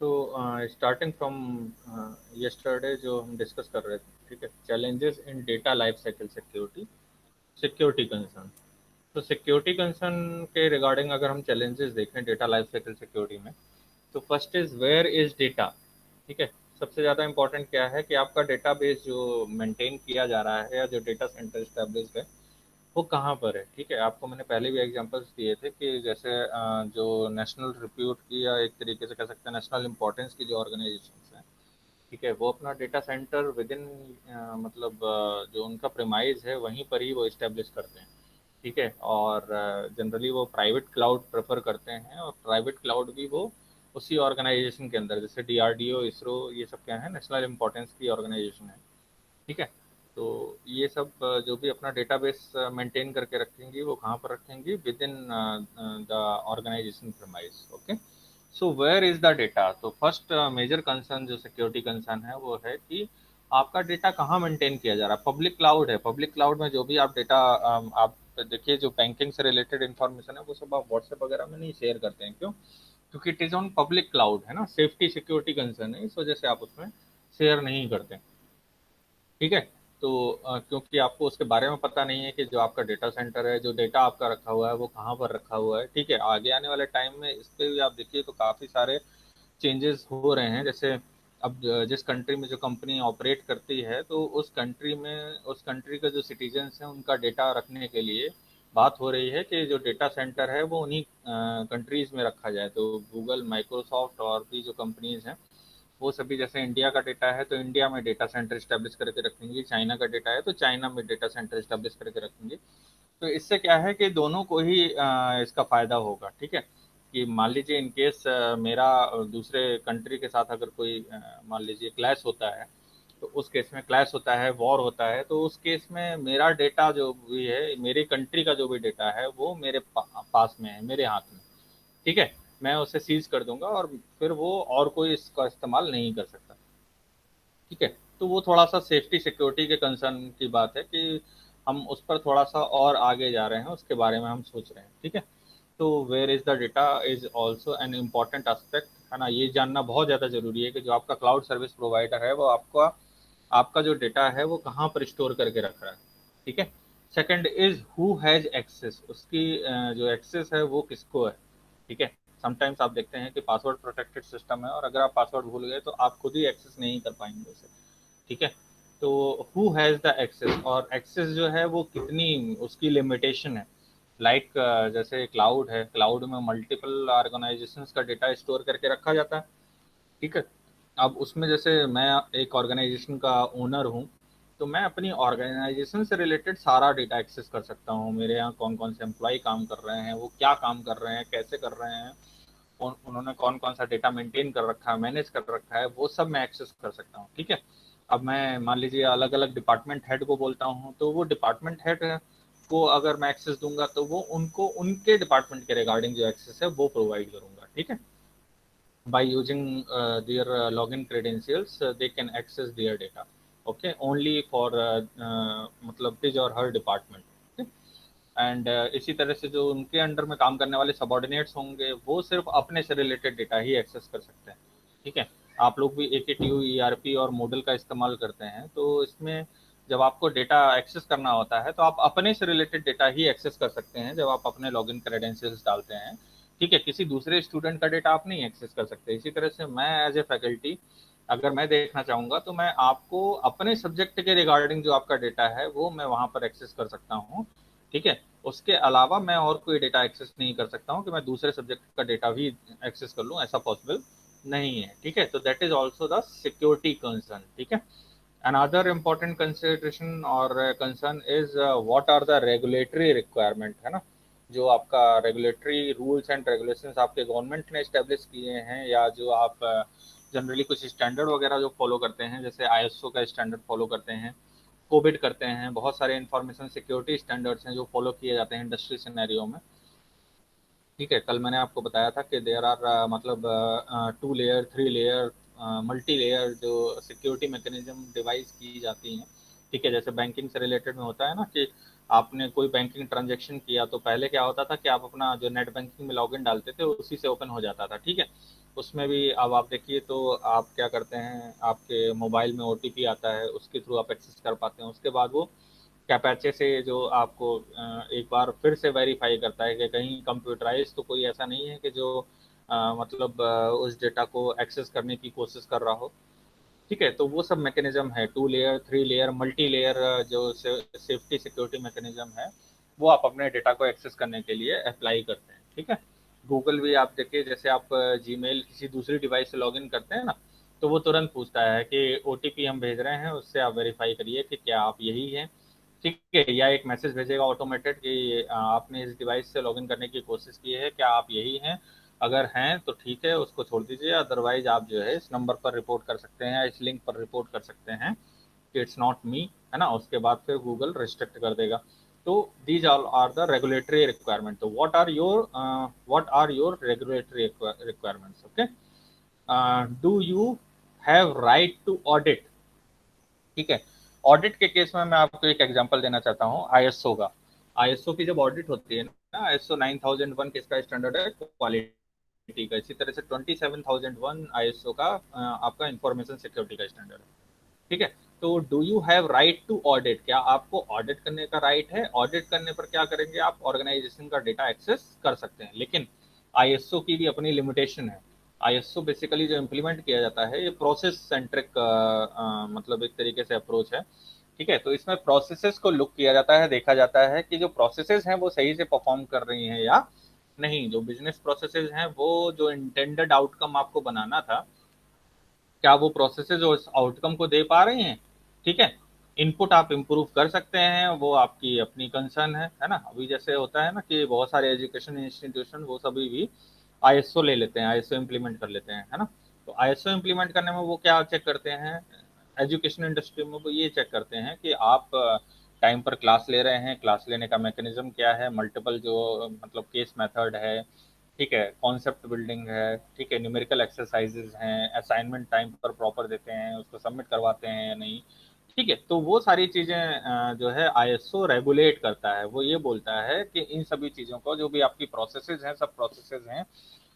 तो starting from yesterday जो हम डिस्कस कर रहे थे, ठीक है, challenges in data life cycle security, security concern. तो सिक्योरिटी कंसर्न के रिगार्डिंग अगर हम चैलेंजेस देखें डेटा लाइफ साइकिल सिक्योरिटी में, तो first is where is data. ठीक है, सबसे ज़्यादा इंपॉर्टेंट क्या है कि आपका डेटाबेस जो मेंटेन किया जा रहा है या जो डेटा सेंटर स्टैब्लिश्ड है वो कहाँ पर है। ठीक है, आपको मैंने पहले भी एग्जांपल्स दिए थे कि जैसे जो नेशनल रिप्यूट की या एक तरीके से कह सकते हैं नेशनल इंपॉर्टेंस की जो ऑर्गेनाइजेशन है, ठीक है, वो अपना डेटा सेंटर विद इन मतलब जो उनका प्रेमाइज है वहीं पर ही वो इस्टेब्लिश करते हैं। ठीक है, और जनरली वो प्राइवेट क्लाउड प्रेफर करते हैं, और प्राइवेट क्लाउड भी वो उसी ऑर्गेनाइजेशन के अंदर, जैसे डीआरडीओ, इसरो, ये सब क्या है, नेशनल इंपॉर्टेंस की ऑर्गेनाइजेशन है। ठीक है, तो ये सब जो भी अपना डेटाबेस मेंटेन करके रखेंगी वो कहाँ पर रखेंगी, within the organization premise. Okay, so where is the data. तो फर्स्ट मेजर कंसर्न जो सिक्योरिटी कंसर्न है वो है कि आपका डेटा कहाँ मेंटेन किया जा रहा है। पब्लिक क्लाउड है, पब्लिक क्लाउड में जो भी आप डेटा आप देखिए, जो बैंकिंग से रिलेटेड इंफॉर्मेशन है वो सब आप व्हाट्सएप वगैरह में नहीं शेयर करते हैं। क्यों? क्योंकि it is on public cloud है ना, सेफ्टी सिक्योरिटी कंसर्न है, इस वजह से आप उसमें शेयर नहीं करते। ठीक है, तो क्योंकि आपको उसके बारे में पता नहीं है कि जो आपका डेटा सेंटर है, जो डेटा आपका रखा हुआ है वो कहाँ पर रखा हुआ है। ठीक है, आगे आने वाले टाइम में इस पे भी आप देखिए तो काफ़ी सारे चेंजेस हो रहे हैं। जैसे अब जिस कंट्री में जो कंपनी ऑपरेट करती है, तो उस कंट्री में उस कंट्री के जो सिटीजन्स हैं उनका डेटा रखने के लिए बात हो रही है कि जो डेटा सेंटर है वो उन्हीं कंट्रीज़ में रखा जाए। तो गूगल, माइक्रोसॉफ्ट और भी जो कंपनीज हैं वो सभी, जैसे इंडिया का डेटा है तो इंडिया में डेटा सेंटर स्टैब्लिश करके रखेंगे, चाइना का डेटा है तो चाइना में डेटा सेंटर स्टैब्लिश करके रखेंगे। तो इससे क्या है कि दोनों को ही इसका फ़ायदा होगा। ठीक है, कि मान लीजिए इन केस मेरा दूसरे कंट्री के साथ अगर कोई मान लीजिए क्लैश होता है, तो उस केस में क्लैश होता है, वॉर होता है, तो उस केस में मेरा डेटा जो भी है, मेरी कंट्री का जो भी डेटा है वो मेरे पास में है, मेरे हाथ में। ठीक है, मैं उसे सीज कर दूंगा और फिर वो और कोई इसका इस्तेमाल नहीं कर सकता। ठीक है, तो वो थोड़ा सा सेफ्टी सिक्योरिटी के कंसर्न की बात है कि हम उस पर थोड़ा सा और आगे जा रहे हैं, उसके बारे में हम सोच रहे हैं। ठीक है, तो where is the data is also an important aspect, है ना। ये जानना बहुत ज़्यादा जरूरी है कि जो आपका क्लाउड सर्विस प्रोवाइडर है वो आपका आपका जो डेटा है वो कहाँ पर स्टोर करके रख रहा है। ठीक है, second is who has access, उसकी जो एक्सेस है वो किसको है। ठीक है, समटाइम्स आप देखते हैं कि पासवर्ड प्रोटेक्टेड सिस्टम है और अगर आप पासवर्ड भूल गए तो आप खुद ही एक्सेस नहीं कर पाएंगे उसे। ठीक है, तो हु हैज़ द एक्सेस, और एक्सेस जो है वो कितनी, उसकी लिमिटेशन है। लाइक जैसे क्लाउड है, क्लाउड में मल्टीपल ऑर्गेनाइजेशंस का डेटा स्टोर करके रखा जाता है। ठीक है, अब उसमें जैसे मैं एक ऑर्गेनाइजेशन का ओनर हूँ, तो मैं अपनी ऑर्गेनाइजेशन से रिलेटेड सारा डेटा एक्सेस कर सकता हूँ। मेरे यहाँ कौन कौन से एम्प्लॉय काम कर रहे हैं, वो क्या काम कर रहे हैं, कैसे कर रहे हैं, उन्होंने कौन कौन सा डेटा मेंटेन कर रखा है, मैनेज कर रखा है, वो सब मैं एक्सेस कर सकता हूँ। ठीक है, अब मैं मान लीजिए अलग अलग डिपार्टमेंट हेड को बोलता हूँ, तो वो डिपार्टमेंट हेड को अगर मैं एक्सेस दूंगा तो वो उनको उनके डिपार्टमेंट के रिगार्डिंग जो एक्सेस है वो प्रोवाइड करूंगा। ठीक है, by using their login credentials they can access their data, okay, only for मतलब his or her department। And इसी तरह से जो उनके अंडर में काम करने वाले सबॉर्डिनेट्स होंगे वो सिर्फ अपने से रिलेटेड डेटा ही एक्सेस कर सकते हैं। ठीक है, आप लोग भी AKTU, ERP और मॉडल का इस्तेमाल करते हैं, तो इसमें जब आपको डेटा एक्सेस करना होता है तो आप अपने से रिलेटेड डेटा ही एक्सेस कर सकते हैं जब आप अपने लॉगिन क्रेडेंशियल्स डालते हैं। ठीक है, किसी दूसरे स्टूडेंट का डेटा आप नहीं एक्सेस कर सकते। इसी तरह से मैं एज ए फैकल्टी अगर मैं देखना चाहूँगा तो मैं आपको अपने सब्जेक्ट के रिगार्डिंग जो आपका डेटा है वो मैं वहाँ पर एक्सेस कर सकता हूँ। ठीक है, उसके अलावा मैं और कोई डेटा एक्सेस नहीं कर सकता हूँ कि मैं दूसरे सब्जेक्ट का डेटा भी एक्सेस कर लूँ, ऐसा पॉसिबल नहीं है। ठीक है, तो that is also the security concern. ठीक है, अनदर इम्पॉर्टेंट कंसिडरेशन और concern is what are the regulatory requirement, है ना। जो आपका रेगुलेटरी रूल्स एंड रेगुलेशंस आपके गवर्नमेंट ने स्टेब्लिश किए हैं, या जो आप जनरली कुछ स्टैंडर्ड वगैरह जो फॉलो करते हैं, जैसे ISO का स्टैंडर्ड फॉलो करते हैं, कोविड करते हैं, बहुत सारे इंफॉर्मेशन सिक्योरिटी स्टैंडर्ड्स हैं जो फॉलो किए जाते हैं इंडस्ट्री सिनेरियो में। ठीक है, कल मैंने आपको बताया था कि देयर आर मतलब 2 लेयर, 3 लेयर, मल्टी लेयर जो सिक्योरिटी मैकेनिज्म डिवाइस की जाती हैं। ठीक है, जैसे बैंकिंग से रिलेटेड में होता है ना कि आपने कोई बैंकिंग ट्रांजेक्शन किया तो पहले क्या होता था कि आप अपना जो नेट बैंकिंग में लॉगिन डालते थे उसी से ओपन हो जाता था, ठीक है। उसमें भी अब आप देखिए तो आप क्या करते हैं, आपके मोबाइल में ओटीपी आता है, उसके थ्रू आप एक्सेस कर पाते हैं। उसके बाद वो कैपेचे से जो आपको एक बार फिर से वेरीफाई करता है कि कहीं कंप्यूटराइज तो कोई ऐसा नहीं है कि जो मतलब उस डेटा को एक्सेस करने की कोशिश कर रहा हो, ठीक है। तो वो सब मैकेनिज्म है, 2 लेयर 3 लेयर मल्टी लेयर जो सेफ्टी सिक्योरिटी मैकेनिज्म है, वो आप अपने डेटा को एक्सेस करने के लिए अप्लाई करते हैं, ठीक है। गूगल भी आप देखिए, जैसे आप जीमेल किसी दूसरी डिवाइस से लॉगिन करते हैं ना, तो वो तुरंत पूछता है कि ओटीपी हम भेज रहे हैं, उससे आप वेरीफाई करिए कि क्या आप यही हैं, ठीक है। या एक मैसेज भेजेगा ऑटोमेटेड कि आपने इस डिवाइस से लॉगिन करने की कोशिश की है, क्या आप यही हैं, अगर हैं तो ठीक है उसको छोड़ दीजिए, अदरवाइज आप जो है इस नंबर पर रिपोर्ट कर सकते हैं, इस लिंक पर रिपोर्ट कर सकते हैं कि इट्स नॉट मी, है ना। उसके बाद फिर गूगल रिस्ट्रिक्ट कर देगा। तो these all are the regulatory requirement. तो what are your regulatory requirements, okay. Do you have right to audit, ठीक है। ऑडिट के केस में मैं आपको एक एग्जांपल देना चाहता हूँ आईएसओ का। आईएसओ की जब ऑडिट होती है ना, आईएसओ 9001 किसका स्टैंडर्ड है, क्वालिटी का। इसी तरह से 27001 आईएसओ का आपका इंफॉर्मेशन सिक्योरिटी का स्टैंडर्ड है, ठीक है। तो do you have right to audit, क्या आपको ऑडिट करने का राइट है। ऑडिट करने पर क्या करेंगे, आप ऑर्गेनाइजेशन का डेटा एक्सेस कर सकते हैं, लेकिन आईएसओ की भी अपनी लिमिटेशन है। आईएसओ बेसिकली जो इम्प्लीमेंट किया जाता है, ये प्रोसेस सेंट्रिक मतलब एक तरीके से अप्रोच है, ठीक है। तो इसमें प्रोसेसेस को लुक किया जाता है, देखा जाता है कि जो प्रोसेसेस हैं वो सही से परफॉर्म कर रही हैं या नहीं। जो बिजनेस प्रोसेसेस हैं, वो जो इंटेंडेड आउटकम आपको बनाना था, क्या वो प्रोसेसेस उस आउटकम को दे पा रही हैं, ठीक है। इनपुट आप इम्प्रूव कर सकते हैं, वो आपकी अपनी कंसर्न है ना। अभी जैसे होता है ना कि बहुत सारे एजुकेशन इंस्टीट्यूशन वो सभी भी आईएसओ ले लेते हैं, आईएसओ इम्प्लीमेंट कर लेते हैं, है ना। तो आईएसओ इम्प्लीमेंट करने में वो क्या चेक करते हैं, एजुकेशन इंडस्ट्री में वो ये चेक करते हैं कि आप टाइम पर क्लास ले रहे हैं, क्लास लेने का मैकेनिज्म क्या है, मल्टीपल जो मतलब केस मेथड है, ठीक है, कॉन्सेप्ट बिल्डिंग है, ठीक है, न्यूमेरिकल एक्सरसाइजेज हैं, असाइनमेंट टाइम पर प्रॉपर देते हैं, उसको सबमिट करवाते हैं या नहीं, ठीक है। तो वो सारी चीज़ें जो है आईएसओ रेगुलेट करता है। वो ये बोलता है कि इन सभी चीज़ों को, जो भी आपकी प्रोसेसेस हैं, सब प्रोसेसेस हैं,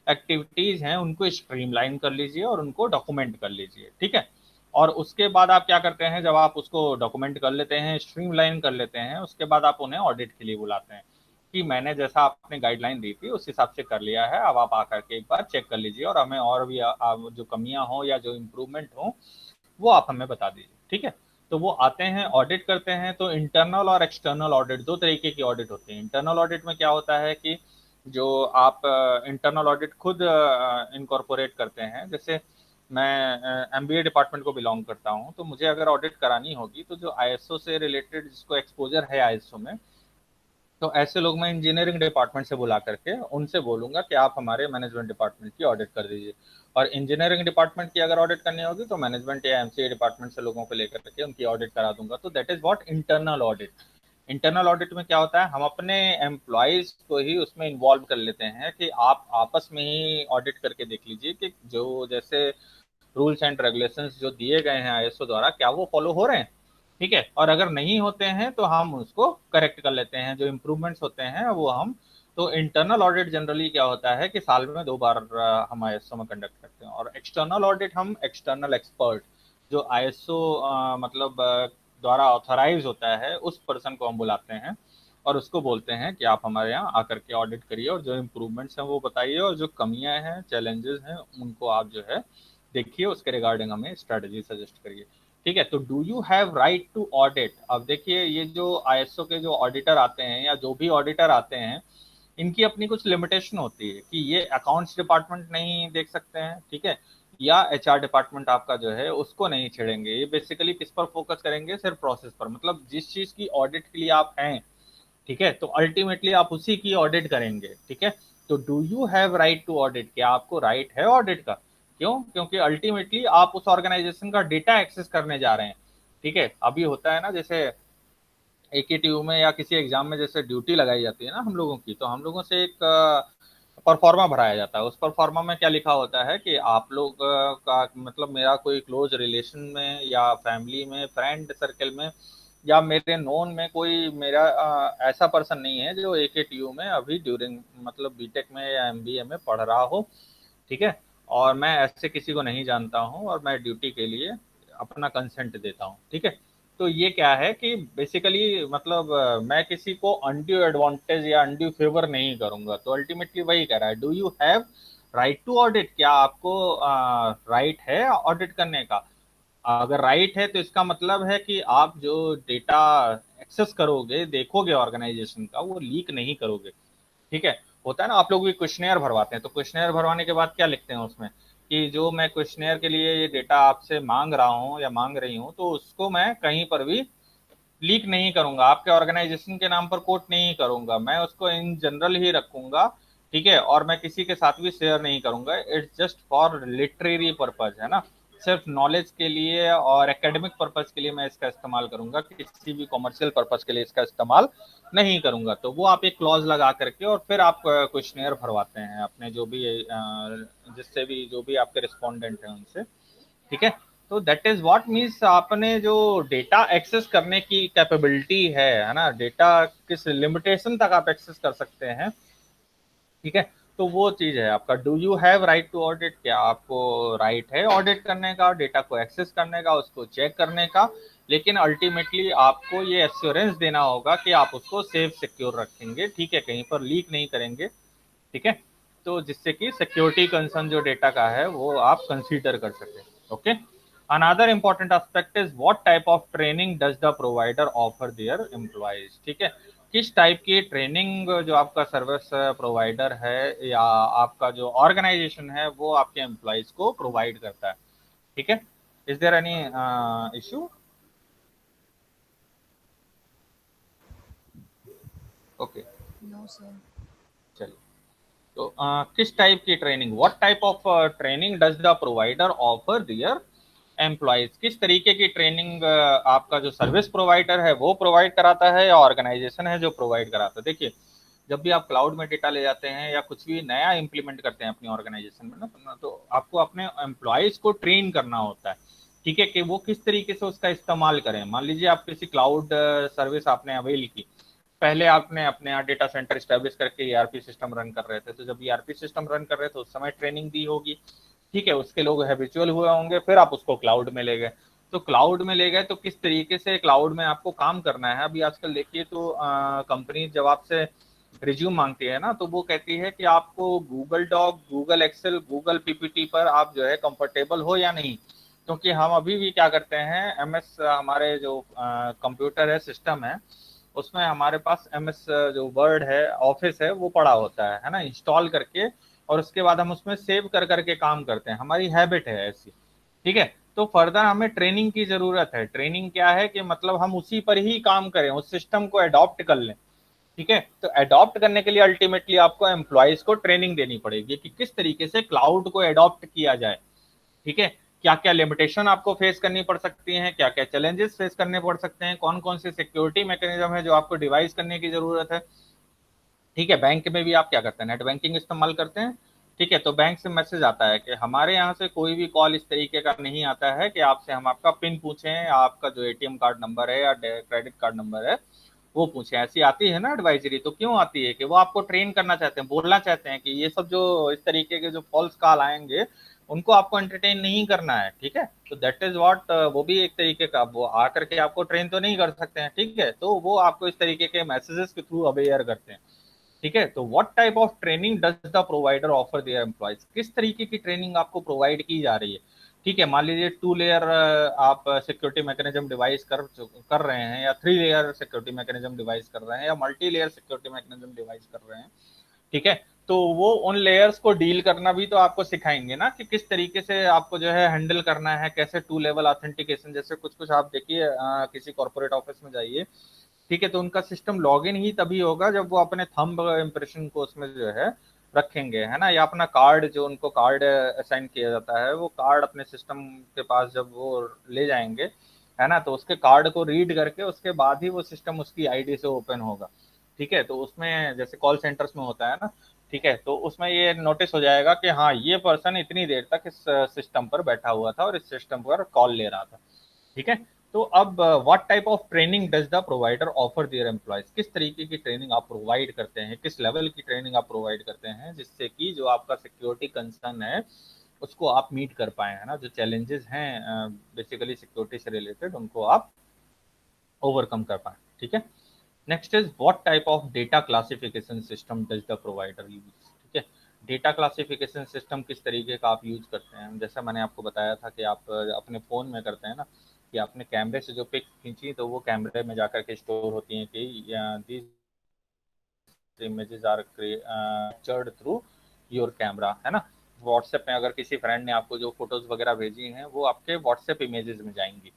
एक्टिविटीज हैं, उनको स्ट्रीमलाइन कर लीजिए और उनको डॉक्यूमेंट कर लीजिए, ठीक है। और उसके बाद आप क्या करते हैं, जब आप उसको डॉक्यूमेंट कर लेते हैं, स्ट्रीमलाइन कर लेते हैं, उसके बाद आप उन्हें ऑडिट के लिए बुलाते हैं कि मैंने जैसा आपने गाइडलाइन दी थी उस हिसाब से कर लिया है, अब आप आकर के एक बार चेक कर लीजिए और हमें और भी जो कमियां हो या जो इम्प्रूवमेंट हो वो आप हमें बता दीजिए, ठीक है। तो वो आते हैं, ऑडिट करते हैं। तो इंटरनल और एक्सटर्नल ऑडिट, दो तरीके की ऑडिट होती है। इंटरनल ऑडिट में क्या होता है कि जो आप इंटरनल ऑडिट खुद इनकॉर्पोरेट करते हैं, जैसे मैं एमबीए डिपार्टमेंट को बिलोंग करता हूँ, तो मुझे अगर ऑडिट करानी होगी तो जो आईएसओ से रिलेटेड जिसको एक्सपोजर है आईएसओ में, तो ऐसे लोग मैं इंजीनियरिंग डिपार्टमेंट से बुला करके उनसे बोलूंगा कि आप हमारे मैनेजमेंट डिपार्टमेंट की ऑडिट कर दीजिए। और इंजीनियरिंग डिपार्टमेंट की अगर ऑडिट करनी होगी तो मैनेजमेंट या एमसीए डिपार्टमेंट से लोगों को लेकर के उनकी ऑडिट करा दूंगा। तो that is what internal audit. Internal audit में क्या होता है, हम अपने एम्प्लॉयज को ही उसमें इन्वॉल्व कर लेते हैं कि आप आपस में ही ऑडिट करके देख लीजिए कि जो जैसे रूल्स एंड रेगुलेशंस जो दिए गए हैं आईएसओ द्वारा, क्या वो फॉलो हो रहे हैं, ठीक है। और अगर नहीं होते हैं तो हम उसको करेक्ट कर लेते हैं, जो इम्प्रूवमेंट्स होते हैं वो हम। तो इंटरनल ऑडिट जनरली क्या होता है कि साल में 2 बार हम आईएसओ में कंडक्ट करते हैं। और एक्सटर्नल ऑडिट हम एक्सटर्नल एक्सपर्ट, जो आईएसओ मतलब द्वारा ऑथराइज होता है, उस पर्सन को हम बुलाते हैं और उसको बोलते हैं कि आप हमारे यहाँ आकर के ऑडिट करिए और जो इम्प्रूवमेंट्स हैं वो बताइए, और जो कमियां हैं, चैलेंजेस हैं, उनको आप जो है देखिए, उसके रिगार्डिंग हमें स्ट्रेटजी सजेस्ट करिए, ठीक है। तो do you have right to audit. अब देखिए, ये जो आईएसओ के जो ऑडिटर आते हैं या जो भी ऑडिटर आते हैं, इनकी अपनी कुछ लिमिटेशन होती है कि ये अकाउंट्स डिपार्टमेंट नहीं देख सकते हैं, ठीक है, या एचआर डिपार्टमेंट आपका जो है उसको नहीं छेड़ेंगे। ये बेसिकली किस पर फोकस करेंगे, सिर्फ प्रोसेस पर, मतलब जिस चीज की ऑडिट के लिए आप हैं, ठीक है, तो अल्टीमेटली आप उसी की ऑडिट करेंगे, ठीक है। तो do you have right to audit, क्या आपको राइट है ऑडिट का। क्यों, क्योंकि अल्टीमेटली आप उस ऑर्गेनाइजेशन का डेटा एक्सेस करने जा रहे हैं, ठीक है। अभी होता है ना, जैसे एकेटीयू में या किसी एग्जाम में जैसे ड्यूटी लगाई जाती है ना हम लोगों की, तो हम लोगों से एक परफॉर्मा भराया जाता है। उस परफॉर्मा में क्या लिखा होता है कि आप लोग का मतलब मेरा कोई क्लोज रिलेशन में या फैमिली में, फ्रेंड सर्कल में या मेरे नोन में कोई मेरा ऐसा पर्सन नहीं है जो AKTU में अभी ड्यूरिंग मतलब बीटेक में या MBA में पढ़ रहा हो, ठीक है, और मैं ऐसे किसी को नहीं जानता हूँ और मैं ड्यूटी के लिए अपना कंसेंट देता हूँ, ठीक है। तो ये क्या है कि बेसिकली मतलब मैं किसी को अनड्यू एडवांटेज या अनड्यू फेवर नहीं करूंगा। तो अल्टीमेटली वही कह रहा है, do you have right to audit, क्या आपको राइट है ऑडिट करने का? अगर राइट है तो इसका मतलब है कि आप जो डेटा एक्सेस करोगे, देखोगे ऑर्गेनाइजेशन का, वो लीक नहीं करोगे, ठीक है। होता है ना, आप लोग भी क्वेश्चनेयर भरवाते हैं, तो क्वेश्चनेयर भरवाने के बाद क्या लिखते हैं उसमें कि जो मैं क्वेश्चनेयर के लिए ये डेटा आपसे मांग रहा हूँ या मांग रही हूँ, तो उसको मैं कहीं पर भी लीक नहीं करूंगा, आपके ऑर्गेनाइजेशन के नाम पर कोट नहीं करूंगा, मैं उसको इन जनरल ही रखूंगा, ठीक है, और मैं किसी के साथ भी शेयर नहीं करूंगा। It's just for literary purpose, है ना, सिर्फ नॉलेज के लिए और एकेडमिक पर्पज के लिए मैं इसका इस्तेमाल करूंगा, किसी भी कॉमर्शियल पर्पज के लिए इसका इस्तेमाल नहीं करूंगा। तो वो आप एक क्लॉज लगा करके और फिर आप क्वेश्चनेयर भरवाते हैं अपने जो भी जिससे भी जो भी आपके रिस्पोंडेंट हैं उनसे, ठीक है। तो दैट इज व्हाट मीन्स आपने जो डेटा एक्सेस करने की कैपेबिलिटी है ना, डेटा किस लिमिटेशन तक आप एक्सेस कर सकते हैं, ठीक है, तो वो चीज है आपका do you have right to audit, क्या आपको राइट है ऑडिट करने का, डेटा को एक्सेस करने का, उसको चेक करने का। लेकिन अल्टीमेटली आपको ये एश्योरेंस देना होगा कि आप उसको सेफ सिक्योर रखेंगे, ठीक है, कहीं पर लीक नहीं करेंगे, ठीक है। तो जिससे कि सिक्योरिटी कंसर्न जो डेटा का है वो आप कंसीडर कर सके, okay. Another important aspect is what type of training does the provider offer their employees, ठीक है, किस टाइप की ट्रेनिंग जो आपका सर्विस प्रोवाइडर है या आपका जो ऑर्गेनाइजेशन है वो आपके एम्प्लॉयज को प्रोवाइड करता है, ठीक है। Is there any issue? Okay, no sir. चलिए। तो किस टाइप की training, what type of training does the provider offer their employees, किस तरीके की ट्रेनिंग आपका जो सर्विस प्रोवाइडर है वो प्रोवाइड कराता है या ऑर्गेनाइजेशन है जो प्रोवाइड कराता है? देखिए, जब भी आप क्लाउड में डेटा ले जाते हैं या कुछ भी नया इंप्लीमेंट करते हैं अपनी ऑर्गेनाइजेशन में ना, तो आपको अपने एम्प्लॉयज को ट्रेन करना होता है, ठीक है, कि वो किस तरीके से उसका इस्तेमाल करें। मान लीजिए आप किसी क्लाउड सर्विस आपने अवेल की, पहले आपने अपने यहाँ डेटा सेंटर स्टैब्लिश करके ERP सिस्टम रन कर रहे थे, तो जब ERP सिस्टम रन कर रहे थे उस समय ट्रेनिंग दी होगी, ठीक है, उसके लोग हैबिचुअल हुए होंगे, फिर आप उसको क्लाउड में ले गए। तो क्लाउड में ले गए तो किस तरीके से क्लाउड में आपको काम करना है। अभी आजकल देखिए तो कंपनी जब आपसे रिज्यूम मांगती है ना, तो वो कहती है कि आपको Google doc, Google excel, Google PPT पर आप जो है कंफर्टेबल हो या नहीं, क्योंकि हम अभी भी क्या करते हैं, MS हमारे जो कंप्यूटर है, सिस्टम है, उसमें हमारे पास MS जो वर्ड है, ऑफिस है, वो पड़ा होता है ना, इंस्टॉल करके, और उसके बाद हम उसमें सेव कर करके काम करते हैं, हमारी हैबिट है ऐसी, ठीक है। तो फर्दर हमें ट्रेनिंग की जरूरत है। ट्रेनिंग क्या है कि मतलब हम उसी पर ही काम करें, उस सिस्टम को अडॉप्ट कर लें, ठीक है। तो अडॉप्ट करने के लिए अल्टीमेटली आपको एम्प्लॉयज को ट्रेनिंग देनी पड़ेगी कि किस तरीके से क्लाउड को अडॉप्ट किया जाए, ठीक है, क्या क्या लिमिटेशन आपको फेस करनी पड़ सकती हैं, क्या क्या चैलेंजेस फेस करने पड़ सकते हैं, कौन कौन से सिक्योरिटी मैकेनिज्म है जो आपको डिवाइस करने की जरूरत है, ठीक है। बैंक में भी आप क्या करते हैं, नेट बैंकिंग इस्तेमाल करते हैं, ठीक है, तो बैंक से मैसेज आता है कि हमारे यहाँ से कोई भी कॉल इस तरीके का नहीं आता है कि आपसे हम आपका पिन पूछें, आपका जो ATM कार्ड नंबर है या क्रेडिट कार्ड नंबर है वो पूछें। ऐसी आती है ना एडवाइजरी, तो क्यों आती है कि वो आपको ट्रेन करना चाहते हैं, बोलना चाहते हैं कि ये सब जो इस तरीके के जो फॉल्स कॉल आएंगे उनको आपको एंटरटेन नहीं करना है, ठीक है। तो दैट इज व्हाट, वो भी एक तरीके का, वो आकर के आपको ट्रेन तो नहीं कर सकते हैं, ठीक है, तो वो आपको इस तरीके के मैसेजेस के थ्रू अवेयर करते हैं, ठीक है। तो what type of training does the provider offer their employees, किस तरीके की ट्रेनिंग आपको प्रोवाइड की जा रही है, ठीक है। मान लीजिए 2 लेयर आप सिक्योरिटी मैकेनिज्म डिवाइस कर रहे हैं, या 3 लेयर सिक्योरिटी मैकेनिज्म डिवाइस कर रहे हैं, या multi layer security mechanism device कर रहे हैं, ठीक है। तो वो उन लेयर्स को डील करना भी तो आपको सिखाएंगे ना, कि किस तरीके से आपको जो है हैंडल करना है, कैसे 2 लेवल ऑथेंटिकेशन, जैसे कुछ कुछ आप देखिए किसी कॉर्पोरेट ऑफिस में जाइए, ठीक है, तो उनका सिस्टम लॉगिन ही तभी होगा जब वो अपने थंब इम्प्रेशन को उसमें जो है रखेंगे, है ना, या अपना कार्ड, जो उनको कार्ड असाइन किया जाता है, वो कार्ड अपने सिस्टम के पास जब वो ले जाएंगे, है ना, तो उसके कार्ड को रीड करके उसके बाद ही वो सिस्टम उसकी ID से ओपन होगा, ठीक है। तो उसमें जैसे कॉल सेंटर्स में होता है ना, ठीक है, तो उसमें ये नोटिस हो जाएगा कि हाँ ये पर्सन इतनी देर तक इस सिस्टम पर बैठा हुआ था और इस सिस्टम पर कॉल ले रहा था, ठीक है। तो अब what type of training does the provider offer their employees, किस तरीके की ट्रेनिंग आप प्रोवाइड करते हैं, किस लेवल की ट्रेनिंग आप प्रोवाइड करते हैं जिससे कि जो आपका सिक्योरिटी कंसर्न है उसको आप मीट कर पाए, है ना, जो चैलेंजेस हैं बेसिकली सिक्योरिटी से रिलेटेड उनको आप ओवरकम कर पाए। ठीक है, next is what type of data classification system does the provider use. ठीक है, डेटा क्लासिफिकेशन सिस्टम किस तरीके का आप यूज करते हैं, जैसा मैंने आपको बताया था कि आप अपने फ़ोन में करते हैं ना, कि आपने कैमरे से जो पिक खींची तो वो कैमरे में जाकर के स्टोर होती हैं कि these images are captured through your camera, है ना। व्हाट्सएप में अगर किसी फ्रेंड ने आपको जो फोटोज वगैरह भेजी हैं वो आपके व्हाट्सएप इमेजेस में जाएंगी,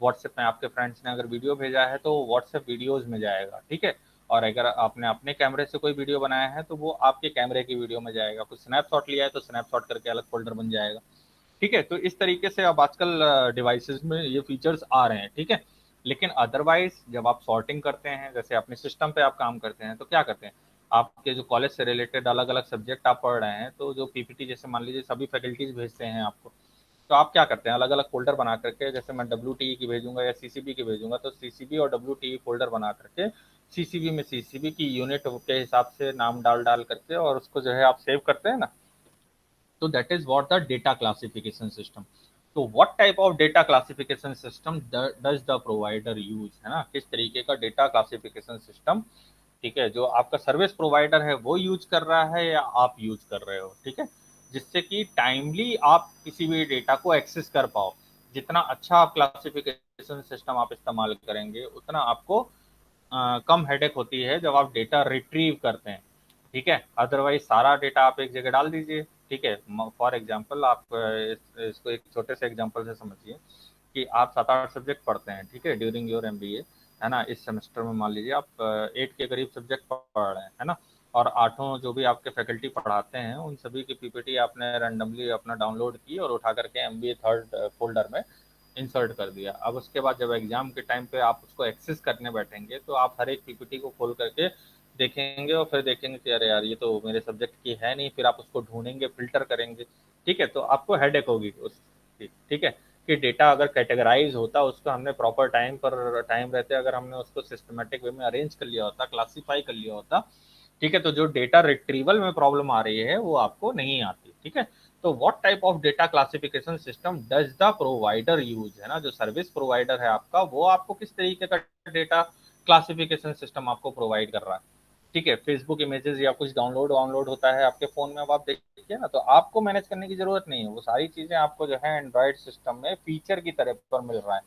व्हाट्सएप में आपके फ्रेंड्स ने अगर वीडियो भेजा है तो व्हाट्सएप वीडियोज में जाएगा। ठीक है, और अगर आपने अपने कैमरे से कोई वीडियो बनाया है तो वो आपके कैमरे की वीडियो में जाएगा, कुछ स्नैपशॉट लिया है तो स्नैपशॉट करके अलग फोल्डर बन जाएगा। ठीक है, तो इस तरीके से अब आजकल डिवाइसेस में ये फीचर्स आ रहे हैं। ठीक है, लेकिन अदरवाइज जब आप सॉर्टिंग करते हैं, जैसे अपने सिस्टम पे आप काम करते हैं तो क्या करते हैं, आपके जो कॉलेज से रिलेटेड अलग अलग सब्जेक्ट आप पढ़ रहे हैं तो जो पीपीटी जैसे मान लीजिए सभी फैकल्टीज भेजते हैं आपको, तो आप क्या करते हैं अलग अलग फोल्डर बना करके, जैसे मैं डब्ल्यू की भेजूंगा या सीसीबी की भेजूंगा तो सीसीबी और डब्ल्यू फोल्डर बना करके सीसीबी में सीसीबी की यूनिट के हिसाब से नाम डाल डाल करके और उसको जो है आप सेव करते हैं ना, तो that is what the data classification system. तो what type of data classification system does the provider use, है ना, किस तरीके का डेटा क्लासिफिकेशन सिस्टम, ठीक है, जो आपका सर्विस प्रोवाइडर है वो यूज कर रहा है या आप यूज कर रहे हो। ठीक है, जिससे कि टाइमली आप किसी भी डेटा को एक्सेस कर पाओ। जितना अच्छा आप क्लासिफिकेशन सिस्टम आप इस्तेमाल करेंगे उतना आपको कम हेडेक होती है जब आप डेटा रिट्रीव करते हैं। ठीक है, अदरवाइज सारा डेटा आप एक जगह डाल दीजिए। ठीक है, फॉर एग्जांपल आप इसको एक छोटे से एग्जांपल से समझिए कि आप 7-8 सब्जेक्ट पढ़ते हैं, ठीक है, ड्यूरिंग योर एमबीए, है ना। इस सेमेस्टर में मान लीजिए आप 8 के करीब सब्जेक्ट पढ़ रहे हैं, है ना, और आठों जो भी आपके फैकल्टी पढ़ाते हैं उन सभी की पीपीटी आपने रैंडमली अपना डाउनलोड की और उठा करके एमबीए थर्ड फोल्डर में इंसर्ट कर दिया। अब उसके बाद जब एग्जाम के टाइम पे आप उसको एक्सेस करने बैठेंगे तो आप हर एक पीपीटी को खोल करके देखेंगे और फिर देखेंगे कि अरे यार ये तो मेरे सब्जेक्ट की है नहीं, फिर आप उसको ढूंढेंगे, फिल्टर करेंगे। ठीक है, तो आपको हेडेक होगी उस, ठीक है, कि डेटा अगर कैटेगराइज होता, उसको हमने प्रॉपर टाइम पर टाइम रहते अगर हमने उसको सिस्टमेटिक वे में अरेंज कर लिया होता, क्लासीफाई कर लिया होता, ठीक है, तो जो डेटा रिट्रीवल में प्रॉब्लम आ रही है वो आपको नहीं आती। ठीक है, तो what type of data classification system does the provider use, है ना, जो सर्विस प्रोवाइडर है आपका वो आपको किस तरीके का डेटा क्लासिफिकेशन सिस्टम आपको प्रोवाइड कर रहा है। ठीक है, फेसबुक इमेजेस या कुछ डाउनलोड होता है आपके फोन में, अब आप देखिए ना, तो आपको मैनेज करने की जरूरत नहीं है, वो सारी चीजें आपको जो है एंड्रॉइड सिस्टम में फीचर की तरह पर मिल रहा है।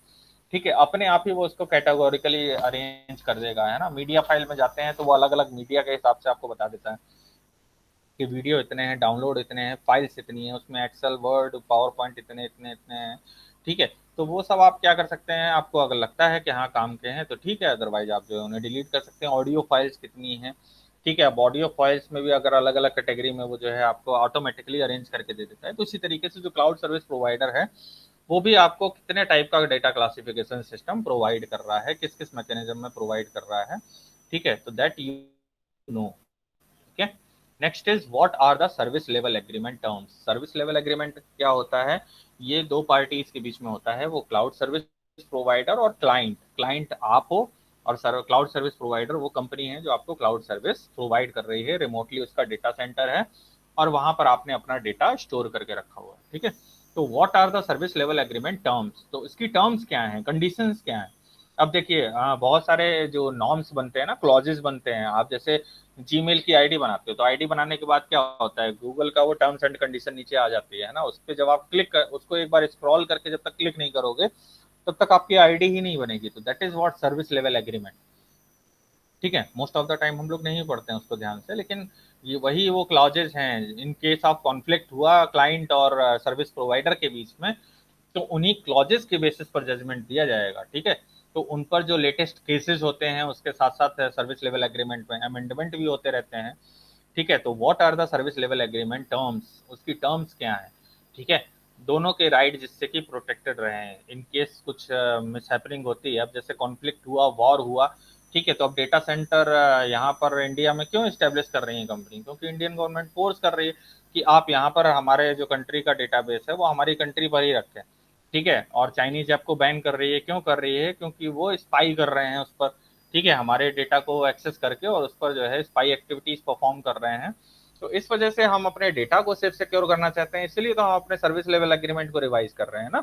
ठीक है, अपने आप ही वो उसको कैटेगोरिकली अरेंज कर देगा, है ना। मीडिया फाइल में जाते हैं तो वो अलग अलग मीडिया के हिसाब से आपको बता देता है कि वीडियो इतने हैं, डाउनलोड इतने हैं, फाइल्स इतनी है, उसमें एक्सेल वर्ड पावर पॉइंट इतने इतने इतने हैं। ठीक है, तो वो सब आप क्या कर सकते हैं, आपको अगर लगता है कि हाँ काम के हैं तो ठीक है, अदरवाइज आप जो है उन्हें डिलीट कर सकते हैं। ऑडियो फाइल्स कितनी हैं, ठीक है, अब ऑडियो फाइल्स में भी अगर अलग अलग कैटेगरी में वो जो है आपको ऑटोमेटिकली अरेंज करके दे देता है। तो इसी तरीके से जो क्लाउड सर्विस प्रोवाइडर है वो भी आपको कितने टाइप का डेटा क्लासिफिकेशन सिस्टम प्रोवाइड कर रहा है, किस किस मैकेनिज्म में प्रोवाइड कर रहा है। ठीक है, तो दैट यू नो। ठीक है, next is what are the service level agreement terms. Service level agreement क्या होता है, ये दो पार्टीज के बीच में होता है, वो क्लाउड सर्विस प्रोवाइडर और क्लाइंट, क्लाइंट आप हो और क्लाउड सर्विस प्रोवाइडर वो कंपनी है जो आपको क्लाउड सर्विस प्रोवाइड कर रही है, रिमोटली उसका डेटा सेंटर है और वहां पर आपने अपना डेटा स्टोर करके रखा हुआ है। ठीक है, तो what are the service level agreement terms, तो इसकी टर्म्स क्या है, कंडीशंस क्या है। अब देखिए बहुत सारे जो नॉर्म्स बनते हैं ना, क्लॉजेस बनते हैं, आप जैसे जीमेल की आईडी बनाते हो तो आईडी बनाने के बाद क्या होता है, गूगल का वो टर्म्स एंड कंडीशन नीचे आ जाती है ना, उस पर जब आप क्लिक कर, उसको एक बार स्क्रॉल करके जब तक क्लिक नहीं करोगे तब तक आपकी आईडी ही नहीं बनेगी। तो that is what service level agreement. ठीक है, मोस्ट ऑफ द टाइम हम लोग नहीं पढ़ते हैं उसको ध्यान से, लेकिन ये वही वो क्लॉजेज हैं, इन केस ऑफ कॉन्फ्लिक्ट हुआ क्लाइंट और सर्विस प्रोवाइडर के बीच में तो उन्हीं क्लॉजेस के बेसिस पर जजमेंट दिया जाएगा। ठीक है, तो उन पर जो लेटेस्ट केसेस होते हैं उसके साथ साथ सर्विस लेवल एग्रीमेंट में अमेंडमेंट भी होते रहते हैं। ठीक है, तो what are the service level agreement terms, उसकी टर्म्स क्या है। ठीक है, दोनों के राइट जिससे कि प्रोटेक्टेड रहे इन केस कुछ मिसहैपनिंग होती है। अब जैसे कॉन्फ्लिक्ट हुआ, वॉर हुआ, ठीक है, तो अब डेटा सेंटर यहाँ पर इंडिया में क्यों इस्टेब्लिश कर रही है कंपनी, क्योंकि इंडियन गवर्नमेंट फोर्स कर रही है कि आप यहाँ पर हमारे जो कंट्री का डेटाबेस है वो हमारी कंट्री पर ही रखें। ठीक है, और चाइनीज ऐप को बैन कर रही है। क्यों कर रही है? क्योंकि वो स्पाई कर रहे हैं उस पर, ठीक है, हमारे डेटा को एक्सेस करके और उस पर जो है स्पाई एक्टिविटीज परफॉर्म कर रहे हैं। तो इस वजह से हम अपने डेटा को सेफ सिक्योर करना चाहते हैं, इसलिए तो हम अपने सर्विस लेवल एग्रीमेंट को रिवाइज कर रहे हैं ना,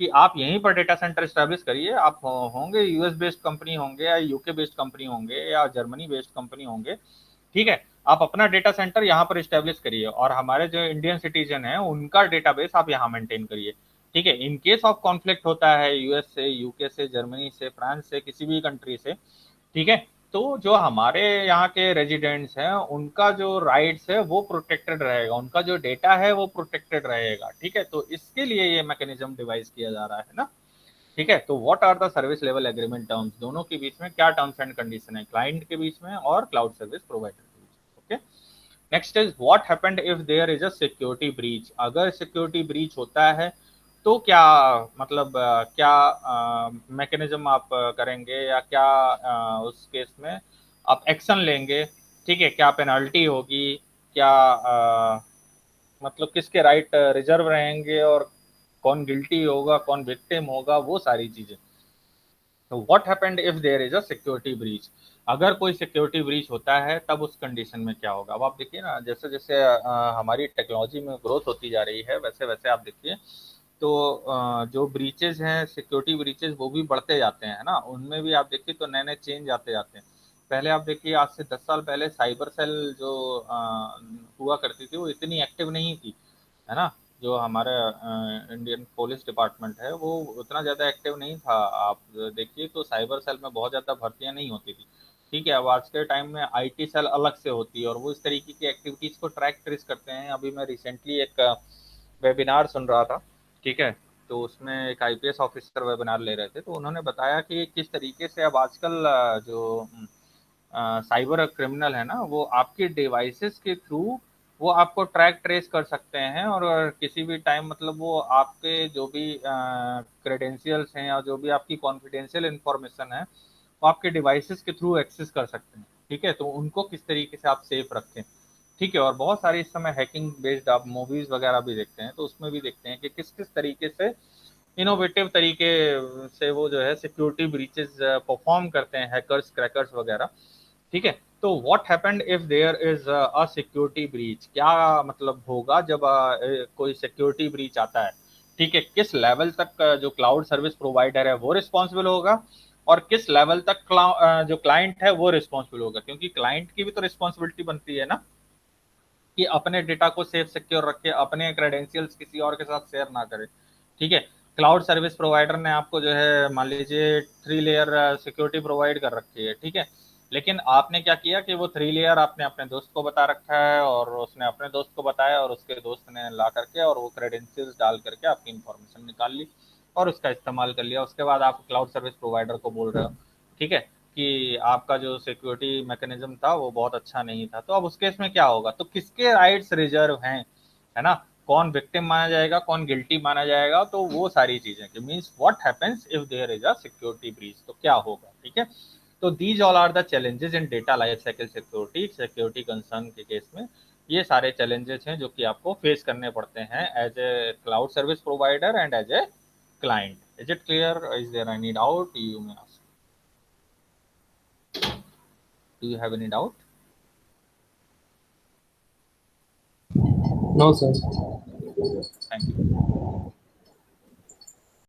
कि आप यहीं पर डेटा सेंटर स्टैब्लिश करिए। आप होंगे यूएस बेस्ड कंपनी होंगे या यूके बेस्ड कंपनी होंगे या जर्मनी बेस्ड कंपनी होंगे, ठीक है, आप अपना डेटा सेंटर यहाँ पर स्टैब्लिश करिए और हमारे जो इंडियन सिटीजन है उनका डेटाबेस आप यहाँ मेंटेन करिए। ठीक है, इन केस ऑफ कॉन्फ्लिक्ट होता है यूएस से, यूके से, जर्मनी से, फ्रांस से, किसी भी कंट्री से, ठीक है, तो जो हमारे यहाँ के रेजिडेंट्स हैं उनका जो राइट्स है वो प्रोटेक्टेड रहेगा, उनका जो डेटा है वो प्रोटेक्टेड रहेगा। ठीक है, तो इसके लिए ये मैकेनिज्म डिवाइस किया जा रहा है ना। ठीक है, तो what are the service level agreement terms, दोनों के बीच में क्या टर्म्स एंड कंडीशन है, क्लाइंट के बीच में और क्लाउड सर्विस प्रोवाइडर के बीच। Okay, next is what happened if there is a security breach. अगर सिक्योरिटी ब्रीच होता है तो क्या मतलब क्या मैकेनिज्म आप करेंगे या क्या उस केस में आप एक्शन लेंगे। ठीक है, क्या पेनल्टी होगी, क्या मतलब किसके राइट रिजर्व रहेंगे और कौन गिल्टी होगा, कौन विक्टिम होगा, वो सारी चीजें। तो what happened if there is a security breach, अगर कोई सिक्योरिटी ब्रीच होता है तब उस कंडीशन में क्या होगा। अब आप देखिए ना, जैसे जैसे हमारी टेक्नोलॉजी में ग्रोथ होती जा रही है वैसे वैसे आप देखिए तो जो ब्रीचेज हैं, सिक्योरिटी ब्रीचेज, वो भी बढ़ते जाते हैं ना, उनमें भी आप देखिए तो नए नए चेंज आते जाते हैं। पहले आप देखिए आज से 10 साल पहले साइबर सेल जो हुआ करती थी वो इतनी एक्टिव नहीं थी, है ना। जो हमारा इंडियन पुलिस डिपार्टमेंट है वो उतना ज़्यादा एक्टिव नहीं था। आप देखिए तो साइबर सेल में बहुत ज़्यादा भर्तियां नहीं होती थी। ठीक है, अब आज के टाइम में आईटी सेल अलग से होती है और वो इस तरीके की एक्टिविटीज़ को ट्रैक ट्रेस करते हैं। अभी मैं रिसेंटली एक वेबिनार सुन रहा था, ठीक है, तो उसमें एक आईपीएस ऑफिसर वेबिनार ले रहे थे, तो उन्होंने बताया कि किस तरीके से अब आजकल जो साइबर क्रिमिनल है ना वो आपके डिवाइसेस के थ्रू वो आपको ट्रैक ट्रेस कर सकते हैं और किसी भी टाइम मतलब वो आपके जो भी क्रेडेंशियल्स हैं या जो भी आपकी कॉन्फिडेंशियल इंफॉर्मेशन है वो आपके डिवाइसेस के थ्रू एक्सेस कर सकते हैं। ठीक है, तो उनको किस तरीके से आप सेफ रखें। ठीक है, और बहुत सारी इस समय हैकिंग बेस्ड आप मूवीज वगैरह भी देखते हैं तो उसमें भी देखते हैं कि किस किस तरीके से इनोवेटिव तरीके से वो जो है सिक्योरिटी ब्रीचेस परफॉर्म करते हैं, हैकर्स, क्रैकर्स वगैरह। ठीक है, तो what happened if there is a security breach, क्या मतलब होगा जब कोई सिक्योरिटी ब्रीच आता है। ठीक है, किस लेवल तक जो क्लाउड सर्विस प्रोवाइडर है वो रिस्पॉन्सिबल होगा और किस लेवल तक जो क्लाइंट है वो रिस्पॉन्सिबल होगा, क्योंकि क्लाइंट की भी तो रिस्पॉन्सिबिलिटी बनती है ना कि अपने डेटा को सेफ सिक्योर रखे, अपने क्रेडेंशियल्स किसी और के साथ शेयर ना करे। ठीक है, क्लाउड सर्विस प्रोवाइडर ने आपको जो है मान लीजिए 3 लेयर सिक्योरिटी प्रोवाइड कर रखी है, ठीक है, लेकिन आपने क्या किया कि वो 3 लेयर आपने अपने दोस्त को बता रखा है और उसने अपने दोस्त को बताया और उसके दोस्त ने ला करके और वो क्रेडेंशियल्स डाल करके आपकी इंफॉर्मेशन निकाल ली और उसका इस्तेमाल कर लिया। उसके बाद आप क्लाउड सर्विस प्रोवाइडर को बोल रहे हो, ठीक है, कि आपका जो सिक्योरिटी मैकेनिज्म था वो बहुत अच्छा नहीं था। तो अब उस केस में क्या होगा, तो किसके राइट्स रिजर्व हैं, है ना, कौन विक्टिम माना जाएगा, कौन गिल्टी माना जाएगा, तो वो सारी चीजें कि means what happens if there is a security breach, तो क्या होगा। ठीक है, तो these all are the challenges in data life cycle security, security concern के केस में ये सारे चैलेंजेस हैं जो कि आपको फेस करने पड़ते हैं as a cloud service provider and as a client. Is it clear? Is there any doubt you may ask? Do you have any doubt? No, sir. Thank you.